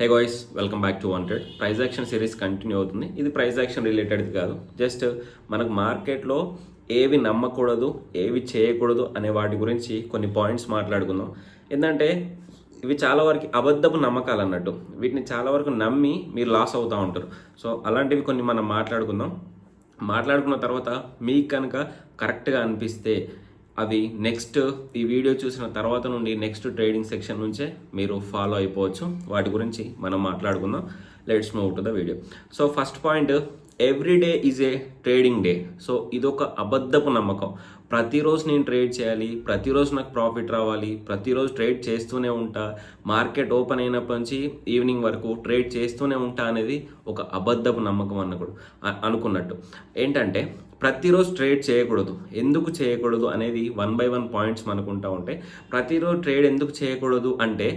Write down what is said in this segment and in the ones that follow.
Hey guys, welcome back to wanted. Price action series continue అవుతుంది. ఇది price action related కాదు, just మనకు మార్కెట్లో ఏవి నమ్మకూడదు, ఏవి చేయకూడదు అనే వాటి గురించి కొన్ని పాయింట్స్ మాట్లాడుకుందాం. ఏంటంటే ఇవి చాలా వరకు అబద్ధపు నమ్మకాలు అన్నట్టు. వీటిని చాలా వరకు నమ్మి మీరు లాస్ అవుతూ ఉంటారు. సో అలాంటివి కొన్ని మనం మాట్లాడుకున్న తర్వాత మీకు కనుక కరెక్ట్గా అనిపిస్తే అవి నెక్స్ట్ ఈ వీడియో చూసిన తర్వాత నుండి నెక్స్ట్ ట్రేడింగ్ సెక్షన్ నుంచే మీరు ఫాలో అయిపోవచ్చు. వాటి గురించి మనం మాట్లాడుకుందాం. Let's move to the video. So first point, every day is a trading day. So ఇదొక అబద్ధపు నమ్మకం. ప్రతిరోజు నేను ట్రేడ్ చేయాలి, ప్రతిరోజు నాకు ప్రాఫిట్ రావాలి, ప్రతిరోజు ట్రేడ్ చేస్తూనే ఉంటా, మార్కెట్ ఓపెన్ అయినప్పటి నుంచి ఈవినింగ్ వరకు ట్రేడ్ చేస్తూనే ఉంటా అనేది ఒక అబద్ధపు నమ్మకం అనుకున్నట్టు. ఏంటంటే ప్రతిరోజు ట్రేడ్ చేయకూడదు. ఎందుకు చేయకూడదు అనేది 1 by 1 పాయింట్స్ మనకుంటా ఉంటాయి. ప్రతిరోజు ట్రేడ్ ఎందుకు చేయకూడదు అంటే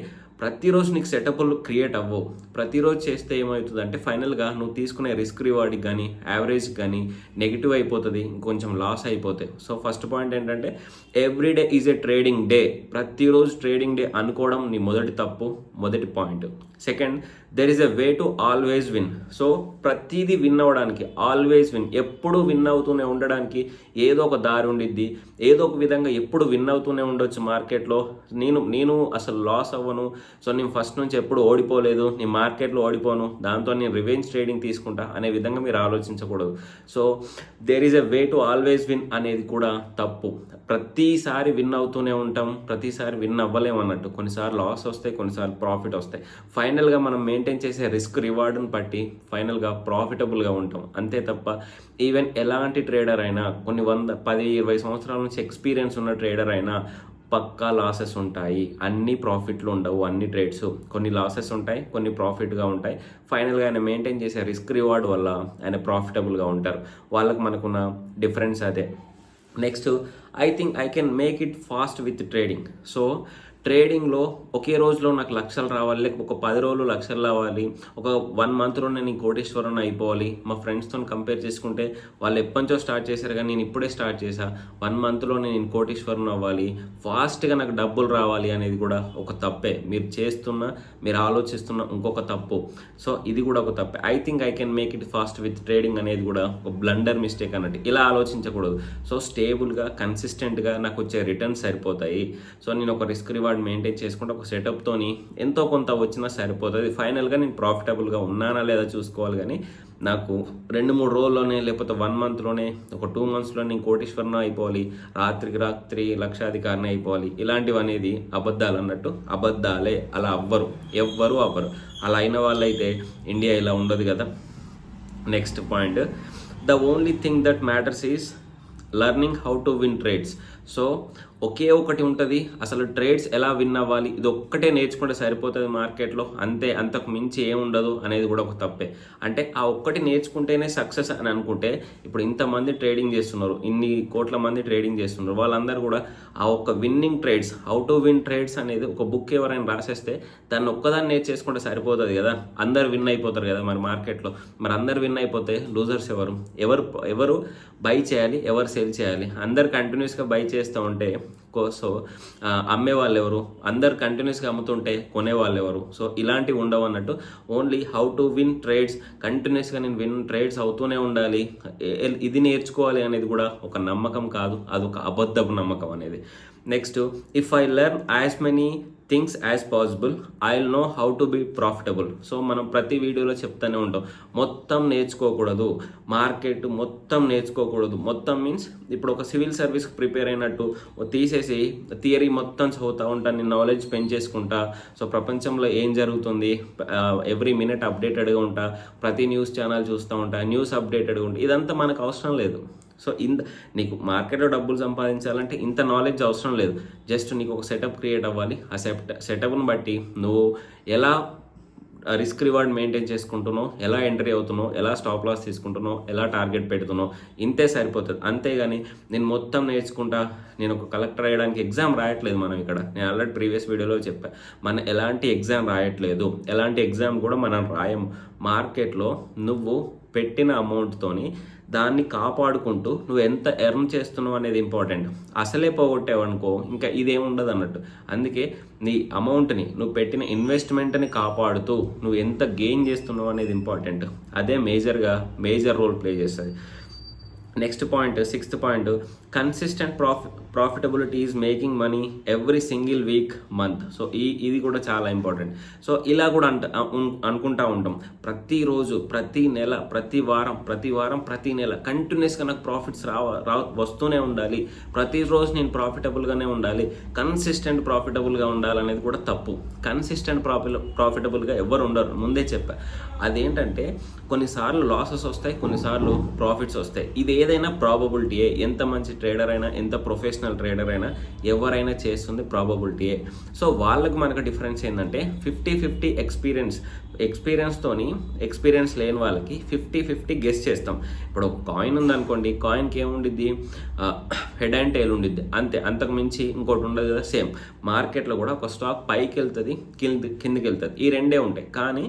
ప్రతిరోజు నీకు సెటప్లు క్రియేట్ అవ్వవు. ప్రతిరోజు చేస్తే ఏమవుతుందంటే ఫైనల్గా నువ్వు తీసుకునే రిస్క్ రివార్డ్కి కానీ యావరేజ్కి కానీ నెగిటివ్ అయిపోతుంది, ఇంకొంచెం లాస్ అయిపోతాయి. సో ఫస్ట్ పాయింట్ ఏంటంటే every day is a trading day. ప్రతిరోజు ట్రేడింగ్ డే అనుకోవడం నీ మొదటి point. Second, there is a way to always win. So ప్రతిదీ విన్ అవ్వడానికి, ఆల్వేస్ విన్, ఎప్పుడు విన్ అవుతూనే ఉండడానికి ఏదో ఒక దారి ఉండిద్ది. ఏదో ఒక విధంగా ఎప్పుడు విన్ అవుతూనే ఉండొచ్చు మార్కెట్లో. నేను అసలు లాస్ అవ్వను, సో నేను ఫస్ట్ నుంచి ఎప్పుడు ఓడిపోలేదు, నేను మార్కెట్లో ఓడిపోను, దాంతో నేను రివెంజ్ ట్రేడింగ్ తీసుకుంటా అనే విధంగా మీరు ఆలోచించకూడదు. So there is a way to always win అనేది కూడా తప్పు. ప్రతిసారి విన్ అవుతూనే ఉంటాం, ప్రతిసారి విన్ అవ్వలేము అన్నట్టు. కొన్నిసార్లు లాస్ వస్తాయి, కొన్నిసార్లు ప్రాఫిట్ వస్తాయి. ఫైనల్గా మనం మెయింటైన్ చేసే రిస్క్ రివార్డ్ని బట్టి ఫైనల్గా ప్రాఫిటబుల్గా ఉంటాం, అంతే తప్ప ఈవెన్ ఎలాంటి ట్రేడర్ అయినా, కొన్ని 10-20 సంవత్సరాల నుంచి ఎక్స్పీరియన్స్ ఉన్న ట్రేడర్ అయినా పక్కా లాసెస్ ఉంటాయి. అన్ని ప్రాఫిట్లు ఉండవు. అన్ని ట్రేడ్స్ కొన్ని లాసెస్ ఉంటాయి, కొన్ని ప్రాఫిట్గా ఉంటాయి. ఫైనల్గా ఆయన మెయింటైన్ చేసే రిస్క్ రివార్డ్ వల్ల ఆయన ప్రాఫిటబుల్గా ఉంటారు. వాళ్ళకు మనకున్న డిఫరెన్స్ అదే. Next, I think I can make it fast with trading. So ట్రేడింగ్లో ఒకే రోజులో నాకు లక్షలు రావాలి, లేకపోతే ఒక 10 రోజులు లక్షలు రావాలి, ఒక 1 మంత్లోనే నేను కోటీశ్వరం అయిపోవాలి. మా ఫ్రెండ్స్తో కంపేర్ చేసుకుంటే వాళ్ళు ఎప్పటించో స్టార్ట్ చేశారు, కానీ నేను ఇప్పుడే స్టార్ట్ చేశా. 1 మంత్లోనే నేను కోటీశ్వరం అవ్వాలి, ఫాస్ట్గా నాకు డబ్బులు రావాలి అనేది కూడా ఒక తప్పే. మీరు ఆలోచిస్తున్న ఇంకొక తప్పు. సో ఇది కూడా ఒక తప్పే. I think I can make it fast with trading అనేది కూడా ఒక బ్లండర్ మిస్టేక్ అన్నట్టు. ఇలా ఆలోచించకూడదు. సో స్టేబుల్గా, కన్సిస్టెంట్గా నాకు వచ్చే రిటర్న్స్ సరిపోతాయి. సో నేను ఒక రిస్క్ రివార్డ్ మెయింటైన్ చేసుకుంటే ఒక సెటప్తోని ఎంతో కొంత వచ్చినా సరిపోతుంది. ఫైనల్గా నేను ప్రాఫిటబుల్గా ఉన్నానా లేదా చూసుకోవాలి. కానీ నాకు 2-3 రోజుల్లోనే, లేకపోతే 1 మంత్లోనే, ఒక 2 మంత్స్లో నేను కోటీశ్వరన అయిపోవాలి, రాత్రికి రాత్రి లక్షాధికారిని అయిపోవాలి, ఇలాంటివి అనేది అబద్ధాలు అన్నట్టు. అబద్ధాలే. అలా ఎవ్వరు అవ్వరు. అలా అయిన వాళ్ళైతే ఇండియా ఇలా ఉండదు కదా. Next point, the only thing that matters is learning how to win trades. So ఒకే ఒకటి ఉంటుంది, అసలు ట్రేడ్స్ ఎలా విన్ అవ్వాలి, ఇది ఒక్కటే నేర్చుకుంటే సరిపోతుంది మార్కెట్లో, అంతే, అంతకు మించి ఏముండదు అనేది కూడా ఒక తప్పే. అంటే ఆ ఒక్కటి నేర్చుకుంటేనే సక్సెస్ అని అనుకుంటే, ఇప్పుడు ఇంతమంది ట్రేడింగ్ చేస్తున్నారు, ఇన్ని కోట్ల మంది ట్రేడింగ్ చేస్తున్నారు, వాళ్ళందరూ కూడా ఆ ఒక్క winnowing trades, how to win trades అనేది ఒక బుక్ ఎవరైనా రాసేస్తే దాన్ని ఒక్కదాన్ని నేర్చేసుకుంటే సరిపోతుంది కదా. అందరు విన్ అయిపోతారు కదా మరి మార్కెట్లో. మరి అందరు విన్ అయిపోతే లూజర్స్ ఎవరు బై చేయాలి, ఎవరు సెల్ చేయాలి? అందరు కంటిన్యూస్గా బై చేస్తూ ఉంటే సో అమ్మే వాళ్ళు ఎవరు? అందరు కంటిన్యూస్గా అమ్ముతుంటే కొనే వాళ్ళు ఎవరు? సో ఇలాంటివి ఉండవు అన్నట్టు. Only how to win trades, కంటిన్యూస్గా నేను విన్ ట్రేడ్స్ అవుతూనే ఉండాలి, ఇది నేర్చుకోవాలి అనేది కూడా ఒక నమ్మకం కాదు, అదొక అబద్ధపు నమ్మకం అనేది. Next, if I learn as many things as possible I will know how to be profitable. So మనం ప్రతి వీడియోలో చెప్తూనే ఉంటాం, మొత్తం నేర్చుకోకూడదు, మార్కెట్ మొత్తం నేర్చుకోకూడదు. మొత్తం మీన్స్ ఇప్పుడు ఒక సివిల్ సర్వీస్కి ప్రిపేర్ అయినట్టు తీసేసి థియరీ మొత్తం చదువుతూ ఉంటాను, నేను నాలెడ్జ్ పెంచేసుకుంటా. సో ప్రపంచంలో ఏం జరుగుతుంది ఎవ్రీ మినిట్ అప్డేటెడ్గా ఉంటా, ప్రతి న్యూస్ ఛానల్ చూస్తూ ఉంటా, న్యూస్ అప్డేటెడ్గా ఉంటా. ఇదంతా మనకు అవసరం లేదు. సో నీకు మార్కెట్లో డబ్బులు సంపాదించాలంటే ఇంత నాలెడ్జ్ అవసరం లేదు. జస్ట్ నీకు ఒక సెటప్ క్రియేట్ అవ్వాలి. ఆ సెటప్ను బట్టి నువ్వు ఎలా రిస్క్ రివార్డ్ మెయింటైన్ చేసుకుంటున్నావు, ఎలా ఎంట్రీ అవుతున్నావు, ఎలా స్టాప్ లాస్ తీసుకుంటున్నావు, ఎలా టార్గెట్ పెడుతున్నావు, ఇంతే సరిపోతుంది. అంతేగాని నేను మొత్తం నేర్చుకుంటా, నేను ఒక కలెక్టర్ అయ్యడానికి ఎగ్జామ్ రాయట్లేదు మనం ఇక్కడ. నేను ఆల్రెడీ ప్రీవియస్ వీడియోలో చెప్పాను, మనం ఎలాంటి ఎగ్జామ్ రాయట్లేదు, ఎలాంటి ఎగ్జామ్ కూడా మనం రాయము. మార్కెట్లో నువ్వు పెట్టిన అమౌంట్తోని దాన్ని కాపాడుకుంటూ నువ్వు ఎంత ఎర్న్ చేస్తున్నావు అనేది ఇంపార్టెంట్. అసలే పోగొట్టావనుకో ఇంకా ఇదేముండదు అన్నట్టు. అందుకే నీ అమౌంట్ని నువ్వు పెట్టిన ఇన్వెస్ట్మెంట్ని కాపాడుతూ నువ్వు ఎంత గెయిన్ చేస్తున్నావు అనేది ఇంపార్టెంట్. అదే మేజర్ రోల్ ప్లే చేస్తుంది. Next point, 6th point, consistent profitability is making money every single week, month. So ఇది కూడా చాలా ఇంపార్టెంట్. సో ఇలా కూడా అనుకుంటా ఉంటాం ప్రతిరోజు, ప్రతి నెల, ప్రతి వారం, ప్రతి నెల కంటిన్యూస్గా నాకు ప్రాఫిట్స్ వస్తూనే ఉండాలి, ప్రతిరోజు నేను ప్రాఫిటబుల్గానే ఉండాలి, కన్సిస్టెంట్ ప్రాఫిటబుల్గా ఉండాలనేది కూడా తప్పు. కన్సిస్టెంట్ ప్రాఫిటబుల్గా ఎవరు ఉండరు, ముందే చెప్పా. అదేంటంటే కొన్నిసార్లు లాసెస్ వస్తాయి, కొన్నిసార్లు ప్రాఫిట్స్ వస్తాయి. ఇది ఏదైనా ప్రాబబిలిటీయే. ఎంత మంచి ట్రేడర్ అయినా, ఎంత ప్రొఫెషనల్ ట్రేడర్ అయినా, ఎవరైనా చేస్తుంది ప్రాబబిలిటీయే. సో వాళ్ళకి మనకు డిఫరెన్స్ ఏంటంటే 50-50 ఎక్స్పీరియన్స్తోని ఎక్స్పీరియన్స్ లేని వాళ్ళకి 50-50 గెస్ చేస్తాం. ఇప్పుడు ఒక కాయిన్ ఉందనుకోండి, కాయిన్కి ఏముండిద్ది, హెడ్ అండ్ టైల్ ఉండిద్ది, అంతే, అంతకు మించి ఇంకోటి ఉండదు కదా. సేమ్ మార్కెట్లో కూడా ఒక స్టాక్ పైకి వెళ్తుంది, కిందికి వెళ్తుంది, ఈ రెండే ఉంటాయి. కానీ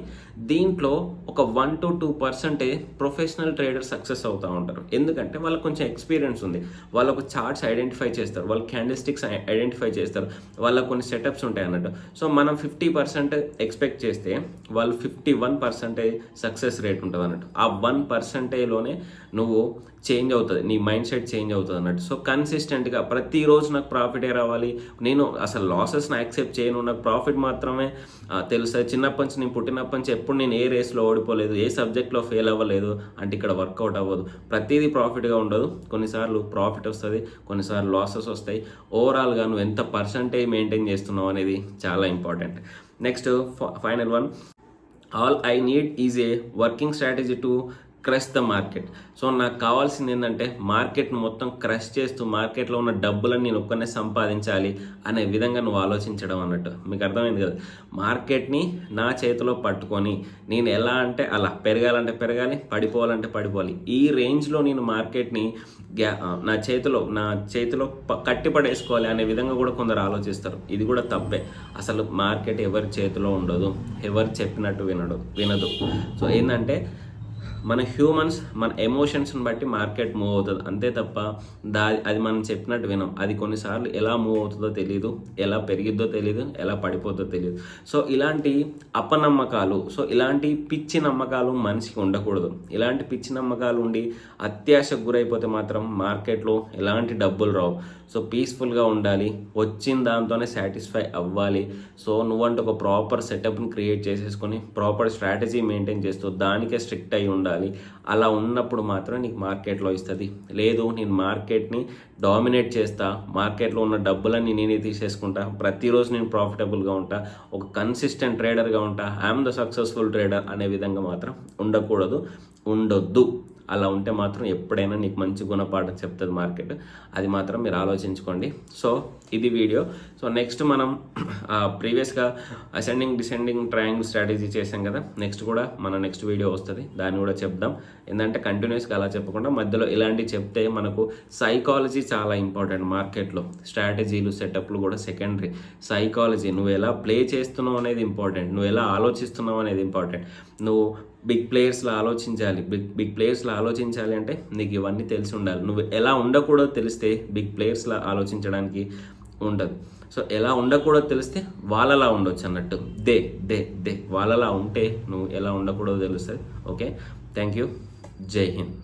దీంట్లో ఒక 1-2% ప్రొఫెషనల్ ట్రేడర్ సక్సెస్ అవుతూ ఉంటారు. ఎందుకంటే వాళ్ళకి కొంచెం ఎక్స్పీరియన్స్ ఉంది, వాళ్ళు ఒక చార్ట్స్ ఐడెంటిఫై చేస్తారు, వాళ్ళు క్యాండిల్ స్టిక్స్ ఐడెంటిఫై చేస్తారు, వాళ్ళకు కొన్ని సెటప్స్ ఉంటాయి అన్నట్టు. సో మనం 50% ఎక్స్పెక్ట్ చేస్తే వాళ్ళు 51% సక్సెస్ రేట్ ఉంటుంది అన్నట్టు. ఆ 1%లోనే నువ్వు చేంజ్ అవుతుంది, నీ మైండ్ సెట్ చేంజ్ అవుతుంది అన్నట్టు. సో కన్సిస్టెంట్గా ప్రతిరోజు నాకు ప్రాఫిటే రావాలి, నేను అసలు లాసెస్ని యాక్సెప్ట్ చేయను, నాకు ప్రాఫిట్ మాత్రమే తెలుస్తుంది. చిన్నప్పటి నుంచి, నేను పుట్టినప్పటి నుంచి ఎప్పుడు నేను ఏ రేస్లో ఓడిపోలేదు, ఏ సబ్జెక్ట్లో ఫెయిల్ అవ్వలేదు అంటే ఇక్కడ వర్కౌట్ అవ్వదు. ప్రతిదీ ప్రాఫిట్గా ఉండదు, కొన్నిసార్లు ప్రాఫిట్ వస్తుంది, కొన్నిసార్లు లాసెస్ వస్తాయి. ఓవరాల్గా నువ్వు ఎంత పర్సంటేజ్ మెయింటైన్ చేస్తున్నావు అనేది చాలా important. Next final one, all I need is a working strategy to crush the market. So నాకు కావాల్సింది ఏంటంటే మార్కెట్ను మొత్తం క్రష్ చేస్తూ మార్కెట్లో ఉన్న డబ్బులను నేను ఒక్కనే సంపాదించాలి అనే విధంగా నువ్వు ఆలోచించడం అన్నట్టు. మీకు అర్థమైంది కదా. మార్కెట్ని నా చేతిలో పట్టుకొని నేను ఎలా అంటే అలా, పెరగాలంటే పెరగాలి, పడిపోవాలంటే పడిపోవాలి, ఈ రేంజ్లో నేను మార్కెట్ని నా చేతిలో కట్టిపడేసుకోవాలి అనే విధంగా కూడా కొందరు ఆలోచిస్తారు. ఇది కూడా తప్పే. అసలు మార్కెట్ ఎవరి చేతిలో ఉండదు, ఎవరు చెప్పినట్టు వినదు. సో ఏంటంటే మన హ్యూమన్స్, మన ఎమోషన్స్ని బట్టి మార్కెట్ మూవ్ అవుతుంది, అంతే తప్ప అది మనం చెప్పినట్టు వినం. అది కొన్నిసార్లు ఎలా మూవ్ అవుతుందో తెలియదు, ఎలా పెరిగిద్దో తెలియదు, ఎలా పడిపోతుందో తెలియదు. సో ఇలాంటి అపనమ్మకాలు, సో ఇలాంటి పిచ్చి నమ్మకాలు మనిషికి ఉండకూడదు. ఇలాంటి పిచ్చి నమ్మకాలు ఉండి అత్యాశకు గురైపోతే మాత్రం మార్కెట్లో ఎలాంటి డబ్బులు రావు. సో పీస్ఫుల్గా ఉండాలి, వచ్చిన దాంతోనే సాటిస్ఫై అవ్వాలి. సో నువ్వంటే ఒక ప్రాపర్ సెటప్ని క్రియేట్ చేసేసుకొని ప్రాపర్ స్ట్రాటజీ మెయింటైన్ చేస్తూ దానికే స్ట్రిక్ట్ అయి ఉండాలి. అలా ఉన్నప్పుడు మాత్రం నీకు మార్కెట్లో ఇస్తుంది. లేదు నేను మార్కెట్ని డామినేట్ చేస్తా, మార్కెట్లో ఉన్న డబ్బులన్నీ నేనే తీసేసుకుంటా, ప్రతిరోజు నేను ప్రాఫిటబుల్గా ఉంటా, ఒక కన్సిస్టెంట్ ట్రేడర్గా ఉంటా, ఐఎమ్ ద సక్సెస్ఫుల్ ట్రేడర్ అనే విధంగా మాత్రం ఉండొద్దు. అలా ఉంటే మాత్రం ఎప్పుడైనా నీకు మంచి గుణపాఠం చెప్తుంది మార్కెట్. అది మాత్రం మీరు ఆలోచించుకోండి. సో ఇది వీడియో. సో నెక్స్ట్ మనం ప్రీవియస్గా అసెండింగ్ డిసెండింగ్ ట్రయాంగిల్ స్ట్రాటజీ చేసాం కదా, నెక్స్ట్ వీడియో వస్తుంది, దాన్ని కూడా చెప్దాం. ఏంటంటే కంటిన్యూస్గా అలా చెప్పకుండా మధ్యలో ఇలాంటివి చెప్తే మనకు సైకాలజీ చాలా ఇంపార్టెంట్ మార్కెట్లో. స్ట్రాటజీలు, సెటప్లు కూడా సెకండరీ. సైకాలజీ, నువ్వు ఎలా ప్లే చేస్తున్నావు అనేది ఇంపార్టెంట్, నువ్వు ఎలా ఆలోచిస్తున్నావు అనేది ఇంపార్టెంట్. నువ్వు బిగ్ ప్లేయర్స్లో ఆలోచించాలి అంటే నీకు ఇవన్నీ తెలిసి ఉండాలి. నువ్వు ఎలా ఉండకూడదో తెలిస్తే బిగ్ ప్లేయర్స్లో ఆలోచించడానికి ఉండదు. సో ఎలా ఉండకూడదో తెలిస్తే వాళ్ళలా ఉండొచ్చు అన్నట్టు. వాళ్ళలా ఉంటే నువ్వు ఎలా ఉండకూడదో తెలుస్తుంది. ఓకే, థ్యాంక్ యూ, జై హింద్.